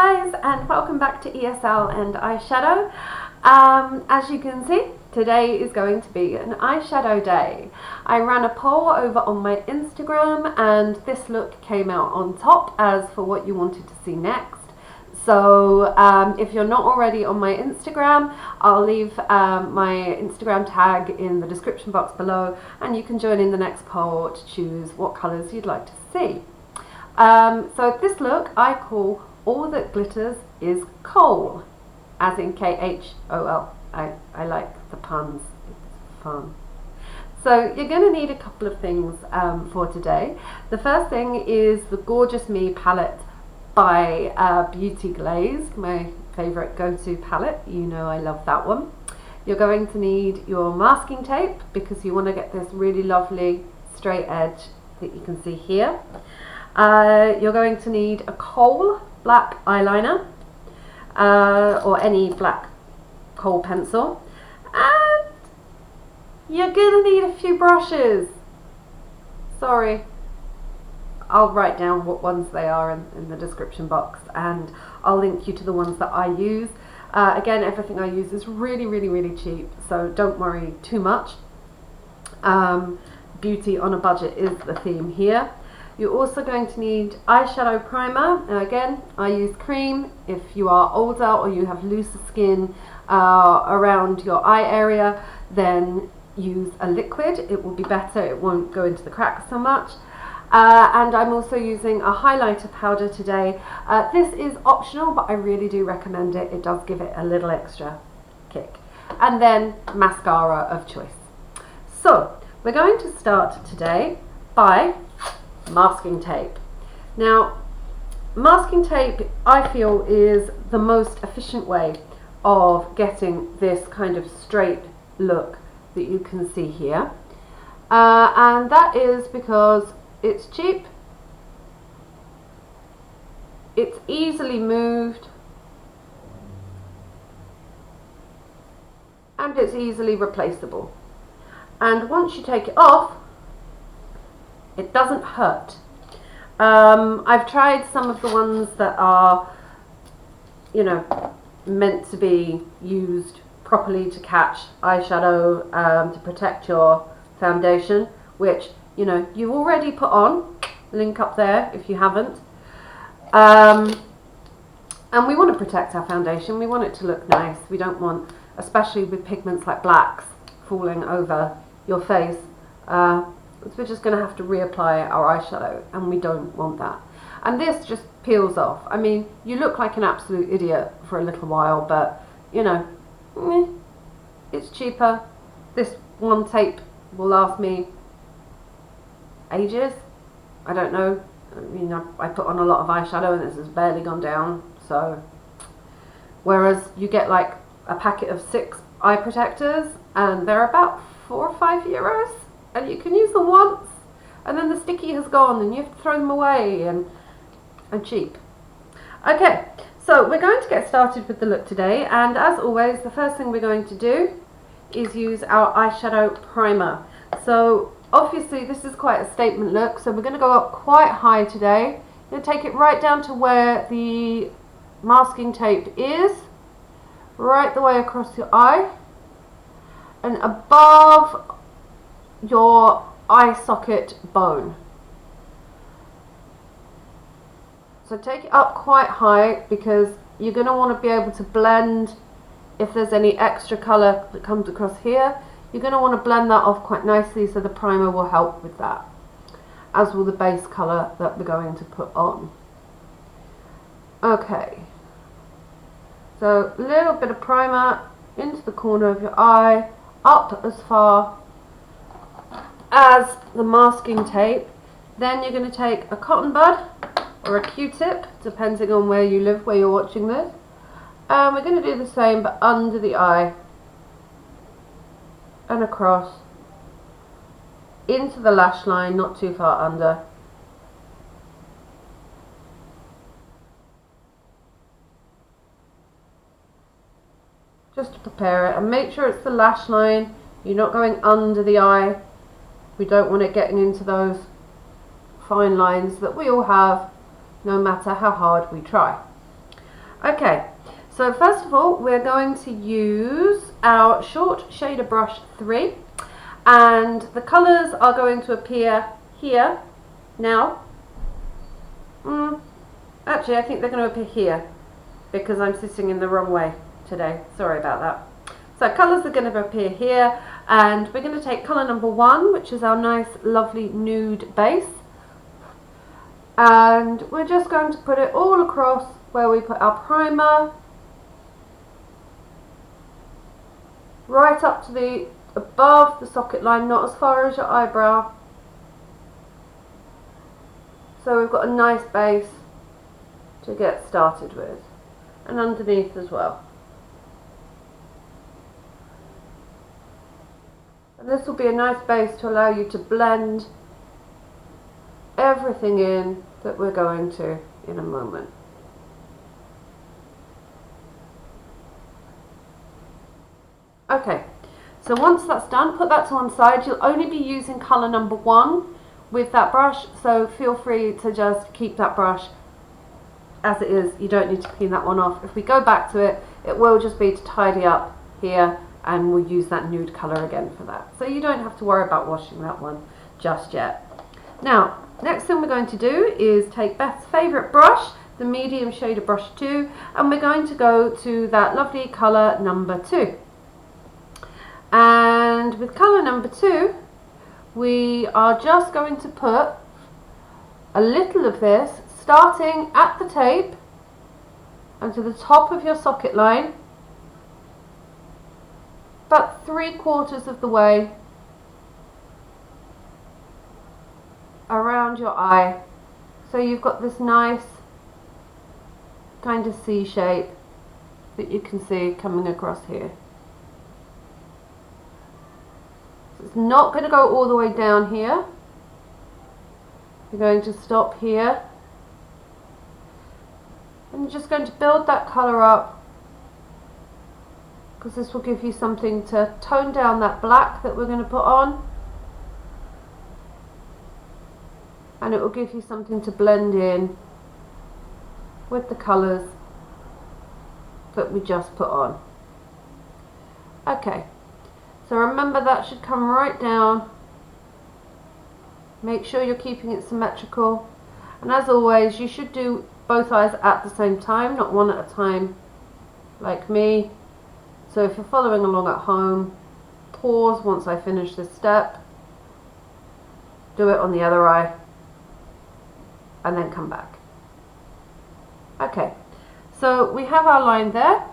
guys, and welcome back to ESL and eyeshadow. As you can see, today is going to be an eyeshadow day. I ran a poll over on my Instagram and this look came out on top as for what you wanted to see next. So if you're not already on my Instagram, I'll leave my Instagram tag in the description box below and you can join in the next poll to choose what colours you'd like to see. So this look I call All That Glitters is Kohl, as in K-H-O-L. I like the puns, it's fun. So you're going to need a couple of things for today. The first thing is the Gorgeous Me palette by Beauty Glazed, my favourite go-to palette. You know I love that one. You're going to need your masking tape because you want to get this really lovely straight edge that you can see here. You're going to need a Kohl black eyeliner or any black Kohl pencil, and you're going to need a few brushes. Sorry, I'll write down what ones they are in the description box and I'll link you to the ones that I use. Again, everything I use is really cheap, so don't worry too much. Beauty on a budget is the theme here. You're also going to need eyeshadow primer. Now again, I use cream. If you are older or you have looser skin around your eye area, then use a liquid. It will be better, it won't go into the cracks so much. And I'm also using a highlighter powder today. This is optional, but I really do recommend it. It does give it a little extra kick. And then mascara of choice. So we're going to start today by masking tape. Now, masking tape I feel is the most efficient way of getting this kind of straight look that you can see here, and that is because it's cheap, it's easily moved, and it's easily replaceable. And once you take it off, it doesn't hurt. I've tried some of the ones that are, you know, meant to be used properly to catch eyeshadow, to protect your foundation, which, you know, you've already put on. Link up there if you haven't. And we want to protect our foundation. We want it to look nice. We don't want, especially with pigments like blacks, falling over your face. We're just going to have to reapply our eyeshadow, and we don't want that. And this just peels off. I mean, you look like an absolute idiot for a little while, but you know, it's cheaper. This one tape will last me ages. I don't know. I mean, I put on a lot of eyeshadow and this has barely gone down. So, whereas you get like a packet of 6 eye protectors, and they're about €4 or €5. And you can use them once, and then the sticky has gone, and you have to throw them away, and cheap. Okay, so we're going to get started with the look today, and as always, the first thing we're going to do is use our eyeshadow primer. So obviously this is quite a statement look, so we're going to go up quite high today. You're going to take it right down to where the masking tape is, right the way across your eye, and above your eye socket bone. So take it up quite high because you're going to want to be able to blend, if there's any extra colour that comes across here, you're going to want to blend that off quite nicely, so the primer will help with that, as will the base colour that we're going to put on. Okay, so a little bit of primer into the corner of your eye, up as far as the masking tape. Then you're going to take a cotton bud or a Q-tip, depending on where you live, where you're watching this, and we're going to do the same but under the eye and across into the lash line, not too far under. Just to prepare it, and make sure it's the lash line, you're not going under the eye. We don't want it getting into those fine lines that we all have, no matter how hard we try. Okay, so first of all, we're going to use our short shader brush 3, and the colours are going to appear here now. Actually, I think they're going to appear here because I'm sitting in the wrong way today. Sorry about that. So colours are going to appear here, and we're going to take colour number 1, which is our nice, lovely nude base, and we're just going to put it all across where we put our primer, right up to the above the socket line, not as far as your eyebrow. So we've got a nice base to get started with, and underneath as well. And this will be a nice base to allow you to blend everything in that we're going to in a moment. Okay, so once that's done, put that to one side. You'll only be using colour number 1 with that brush, so feel free to just keep that brush as it is. You don't need to clean that one off. If we go back to it, it will just be to tidy up here, and we'll use that nude colour again for that. So you don't have to worry about washing that one just yet. Now, next thing we're going to do is take Beth's favourite brush, the medium shader brush 2, and we're going to go to that lovely colour number 2. And with colour number 2, we are just going to put a little of this starting at the tape and to the top of your socket line, about 3/4 of the way around your eye, so you've got this nice kind of C shape that you can see coming across here. So it's not going to go all the way down here. You're going to stop here, and you're just going to build that colour up, because this will give you something to tone down that black that we're going to put on, and it will give you something to blend in with the colours that we just put on. Okay, so remember that should come right down. Make sure you're keeping it symmetrical, and as always, you should do both eyes at the same time, not one at a time like me. So if you're following along at home, pause once I finish this step, do it on the other eye, and then come back. Okay, so we have our line there,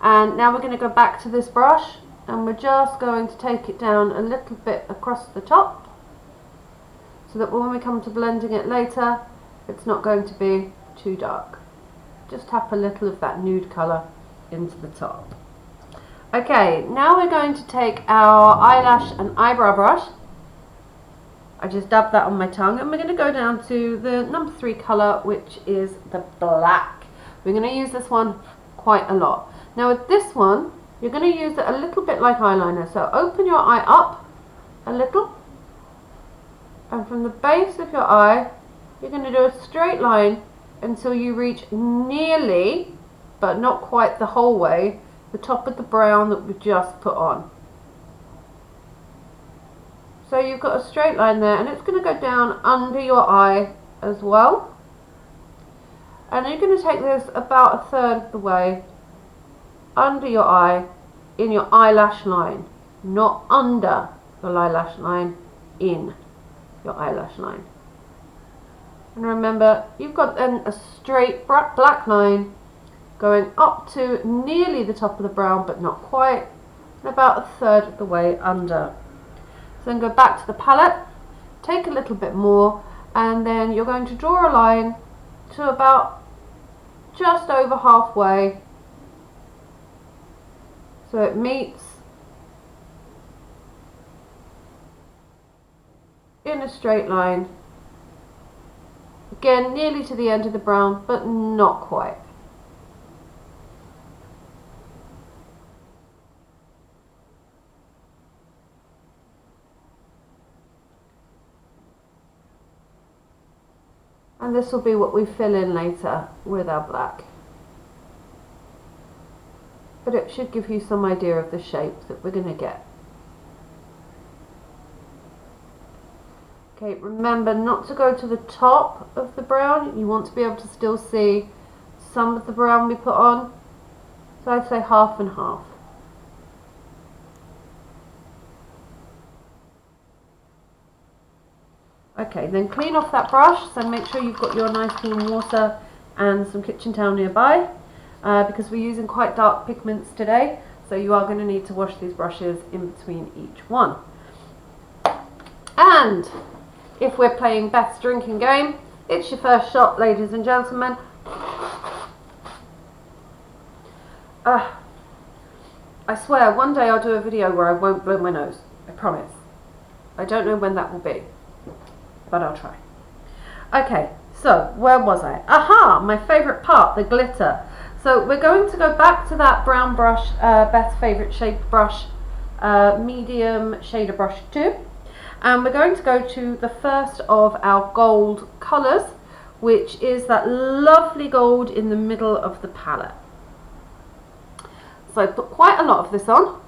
and now we're going to go back to this brush, and we're just going to take it down a little bit across the top, so that when we come to blending it later, it's not going to be too dark. Just tap a little of that nude colour into the top. Okay, now we're going to take our eyelash and eyebrow brush. I just dabbed that on my tongue, and we're going to go down to the number 3 colour, which is the black. We're going to use this one quite a lot. Now with this one, you're going to use it a little bit like eyeliner, so open your eye up a little, and from the base of your eye, you're going to do a straight line until you reach nearly, but not quite the whole way, the top of the brown that we just put on. So you've got a straight line there, and it's going to go down under your eye as well. And you're going to take this about 1/3 of the way under your eye in your eyelash line, not under your eyelash line, in your eyelash line. And remember, you've got then a straight black line going up to nearly the top of the brown, but not quite, and about 1/3 of the way under. So then go back to the palette, take a little bit more, and then you're going to draw a line to about just over halfway, so it meets in a straight line, again nearly to the end of the brown, but not quite. And this will be what we fill in later with our black. but it should give you some idea of the shape that we're going to get. Okay, remember not to go to the top of the brown. You want to be able to still see some of the brown we put on. So I'd say half and half. Okay, then clean off that brush, so make sure you've got your nice clean water and some kitchen towel nearby, because we're using quite dark pigments today, so you are going to need to wash these brushes in between each one. And if we're playing Beth's drinking game, it's your first shot, ladies and gentlemen. I swear, one day I'll do a video where I won't blow my nose. I promise. I don't know when that will be, but I'll try. Okay, so where was I? Aha, my favourite part, the glitter. So we're going to go back to that brown brush, Beth's favourite shape brush, medium shader brush 2. And we're going to go to the first of our gold colours, which is that lovely gold in the middle of the palette. So put quite a lot of this on,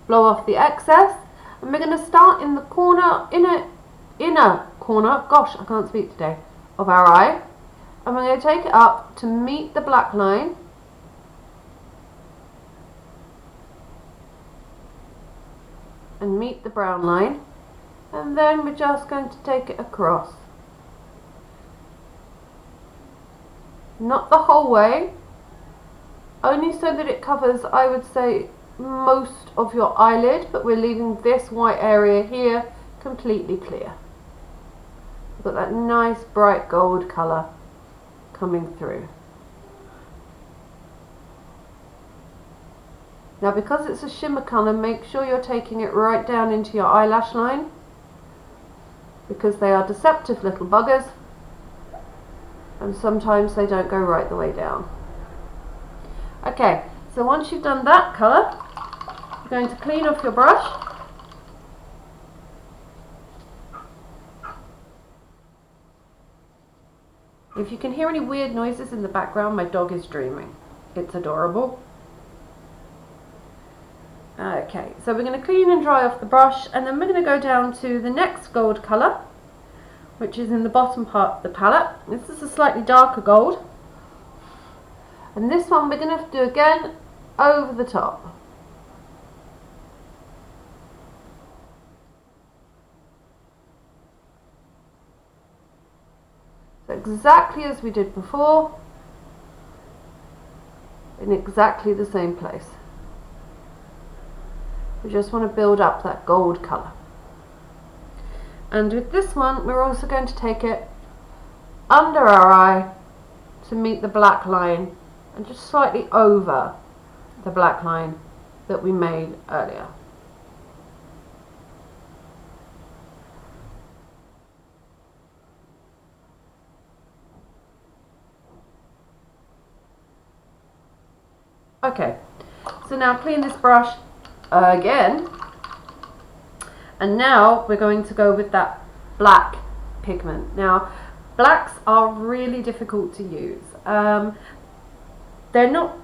blow off the excess, and we're going to start in the corner, inner corner, gosh I can't speak today, of our eye, and we're going to take it up to meet the black line, and meet the brown line, and then we're just going to take it across. Not the whole way, only so that it covers, I would say, most of your eyelid, but we're leaving this white area here completely clear. We've got that nice bright gold colour coming through. Now because it's a shimmer colour, make sure you're taking it right down into your eyelash line, because they are deceptive little buggers and sometimes they don't go right the way down. Okay, so once you've done that colour, you're going to clean off your brush. If you can hear any weird noises in the background, my dog is dreaming. It's adorable. Okay, so we're going to clean and dry off the brush, and then we're going to go down to the next gold colour, which is in the bottom part of the palette. This is a slightly darker gold. And this one we're going to have to do again over the top. So exactly as we did before, in exactly the same place. We just want to build up that gold colour. And with this one, we're also going to take it under our eye to meet the black line, and just slightly over the black line that we made earlier. Okay, so now clean this brush again, and now we're going to go with that black pigment. Now blacks are really difficult to use. They're not,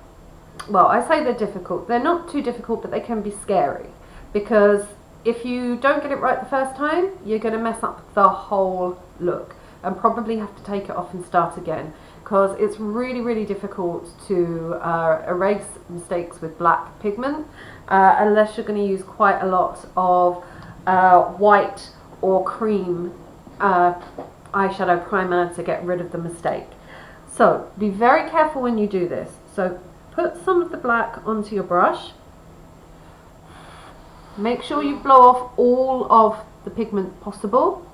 well, I say they're difficult. They're not too difficult, but they can be scary, because if you don't get it right the first time, you're going to mess up the whole look and probably have to take it off and start again, because it's really, really difficult to erase mistakes with black pigment unless you're going to use quite a lot of white or cream eyeshadow primer to get rid of the mistake. So be very careful when you do this. So put some of the black onto your brush. Make sure you blow off all of the pigment possible,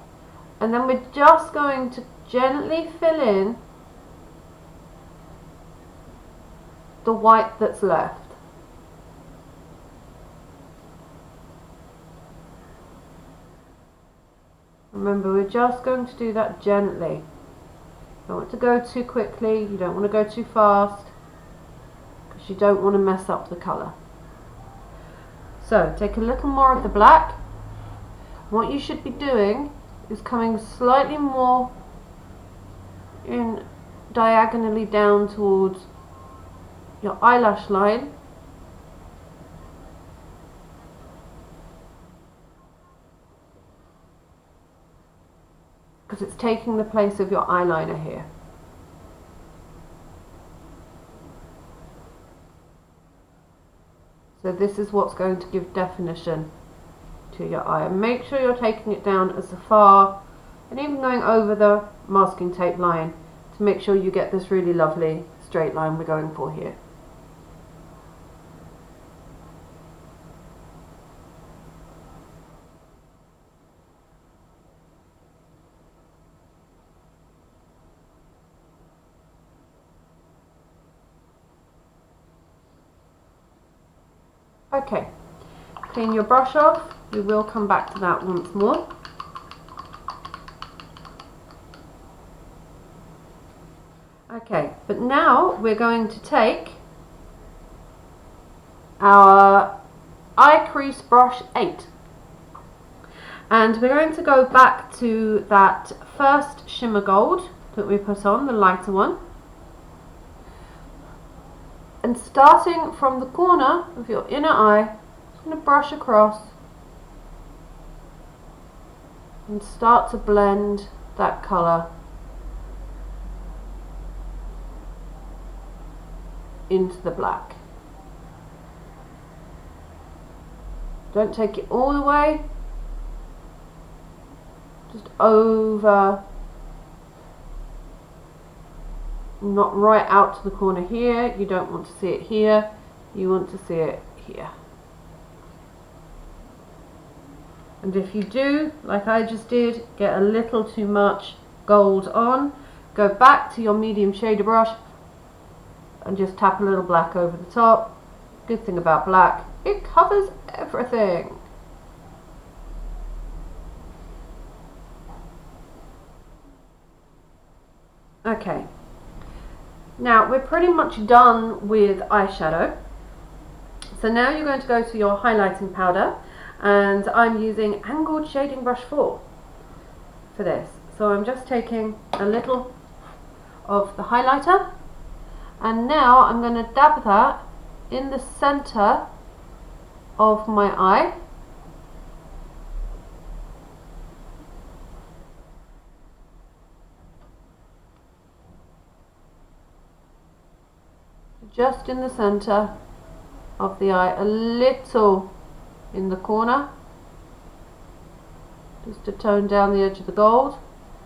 and then we're just going to gently fill in the white that's left. Remember, we're just going to do that gently. You don't want to go too quickly, you don't want to go too fast, because you don't want to mess up the colour. So take a little more of the black. What you should be doing is coming slightly more in diagonally down towards your eyelash line, because it's taking the place of your eyeliner here. So this is what's going to give definition to your eye. And make sure you're taking it down as far and even going over the masking tape line to make sure you get this really lovely straight line we're going for here. Okay, clean your brush off. We will come back to that once more. Okay, but now we're going to take our eye crease brush 8 and we're going to go back to that first shimmer gold that we put on, the lighter one, and starting from the corner of your inner eye, just going to brush across and start to blend that colour into the black. Don't take it all the way, just over, not right out to the corner here. You don't want to see it here, you want to see it here. And if you do, like I just did, get a little too much gold on, go back to your medium shader brush and just tap a little black over the top. Good thing about black, it covers everything. Okay, now we're pretty much done with eyeshadow. So now you're going to go to your highlighting powder, and I'm using Angled Shading Brush 4 for this. So I'm just taking a little of the highlighter, and now I'm going to dab that in the center of my eye. Just in the center of the eye, a little in the corner, just to tone down the edge of the gold,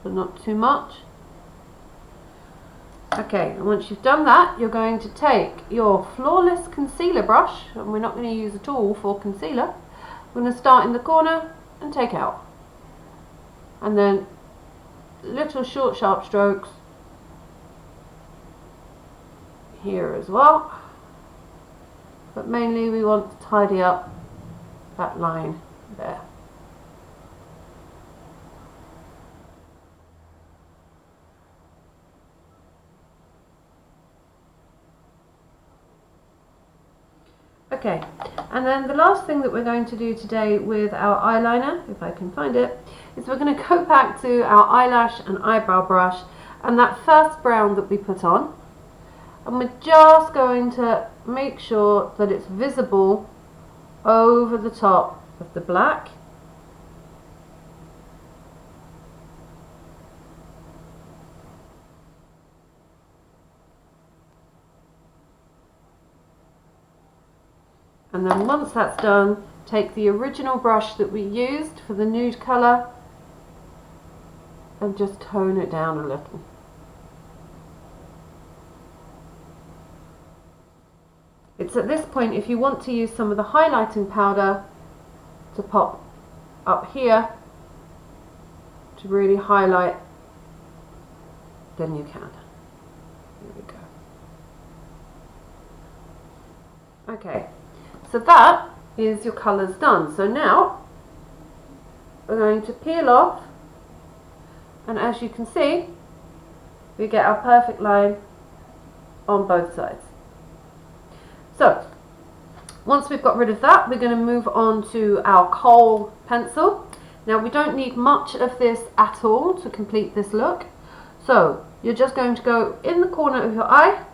but not too much. Okay, and once you've done that, you're going to take your Flawless Concealer brush, and we're not going to use a tool for concealer. We're going to start in the corner and take out, and then little short sharp strokes here as well, but mainly we want to tidy up that line there. Okay, and then the last thing that we're going to do today with our eyeliner, if I can find it, is we're going to go back to our eyelash and eyebrow brush and that first brown that we put on, and we're just going to make sure that it's visible over the top of the black. And then once that's done, take the original brush that we used for the nude colour and just tone it down a little. It's at this point, if you want to use some of the highlighting powder to pop up here to really highlight, then you can. There we go. Okay, so that is your colours done. So now we're going to peel off, and as you can see, we get our perfect line on both sides. So once we've got rid of that, we're going to move on to our Kohl pencil. Now we don't need much of this at all to complete this look. So you're just going to go in the corner of your eye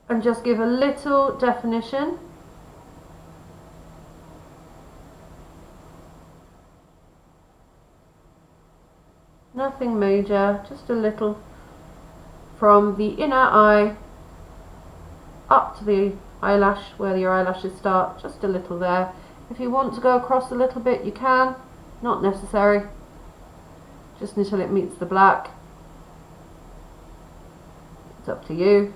and just give a little definition Nothing major, just a little from the inner eye up to the eyelash where your eyelashes start, just a little there. If you want to go across a little bit, you can, not necessary, just until it meets the black. It's up to you.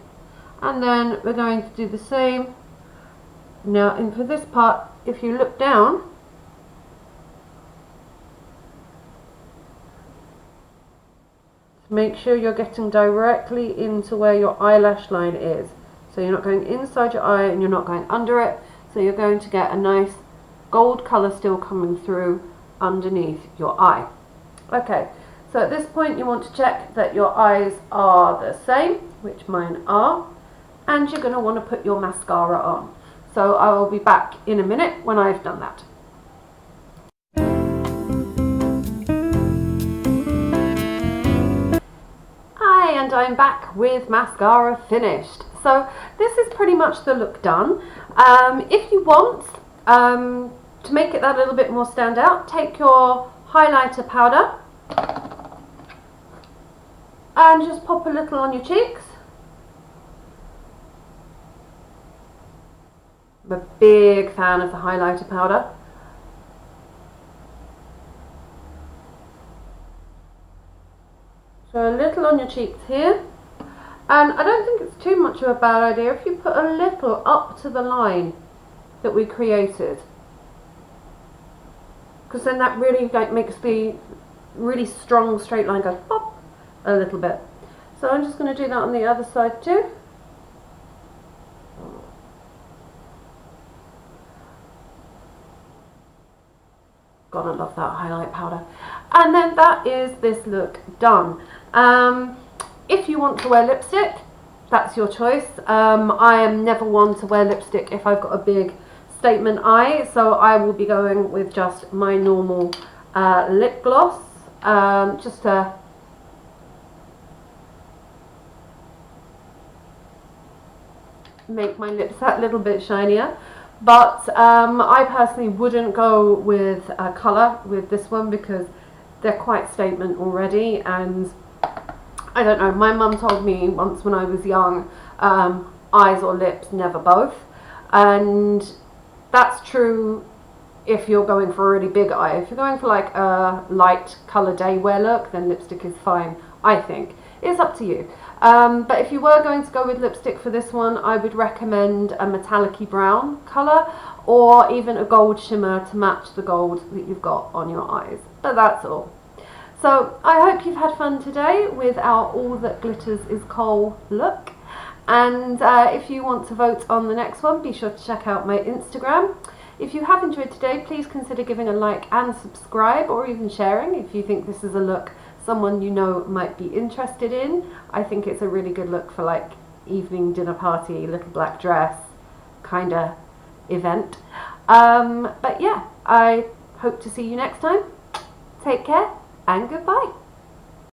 And then we're going to do the same. Now, and for this part, if you look down, make sure you're getting directly into where your eyelash line is. So you're not going inside your eye and you're not going under it. So you're going to get a nice gold colour still coming through underneath your eye. Okay, so at this point you want to check that your eyes are the same, which mine are, and you're going to want to put your mascara on. So I will be back in a minute when I've done that. And I'm back with mascara finished. So this is pretty much the look done. If you want to make it that little bit more stand out, take your highlighter powder and just pop a little on your cheeks. I'm a big fan of the highlighter powder. So a little on your cheeks here, and I don't think it's too much of a bad idea if you put a little up to the line that we created, because then that really makes the really strong straight line go pop a little bit. So I'm just going to do that on the other side too. God, I love that highlight powder. And then that is this look done. If you want to wear lipstick, that's your choice. I am never one to wear lipstick if I've got a big statement eye, so I will be going with just my normal lip gloss, just to make my lips that little bit shinier. But I personally wouldn't go with a colour with this one because they're quite statement already, and I don't know, my mum told me once when I was young, eyes or lips, never both, and that's true if you're going for a really big eye. If you're going for like a light colour day wear look, then lipstick is fine, I think. It's up to you. But if you were going to go with lipstick for this one, I would recommend a metallic-y brown colour, or even a gold shimmer to match the gold that you've got on your eyes. But that's all. So I hope you've had fun today with our All That Glitters Is Kohl look. And if you want to vote on the next one, be sure to check out my Instagram. If you have enjoyed today, please consider giving a like and subscribe, or even sharing if you think this is a look someone you know might be interested in. I think it's a really good look for like evening dinner party, little black dress kind of event. But yeah, I hope to see you next time. Take care and goodbye.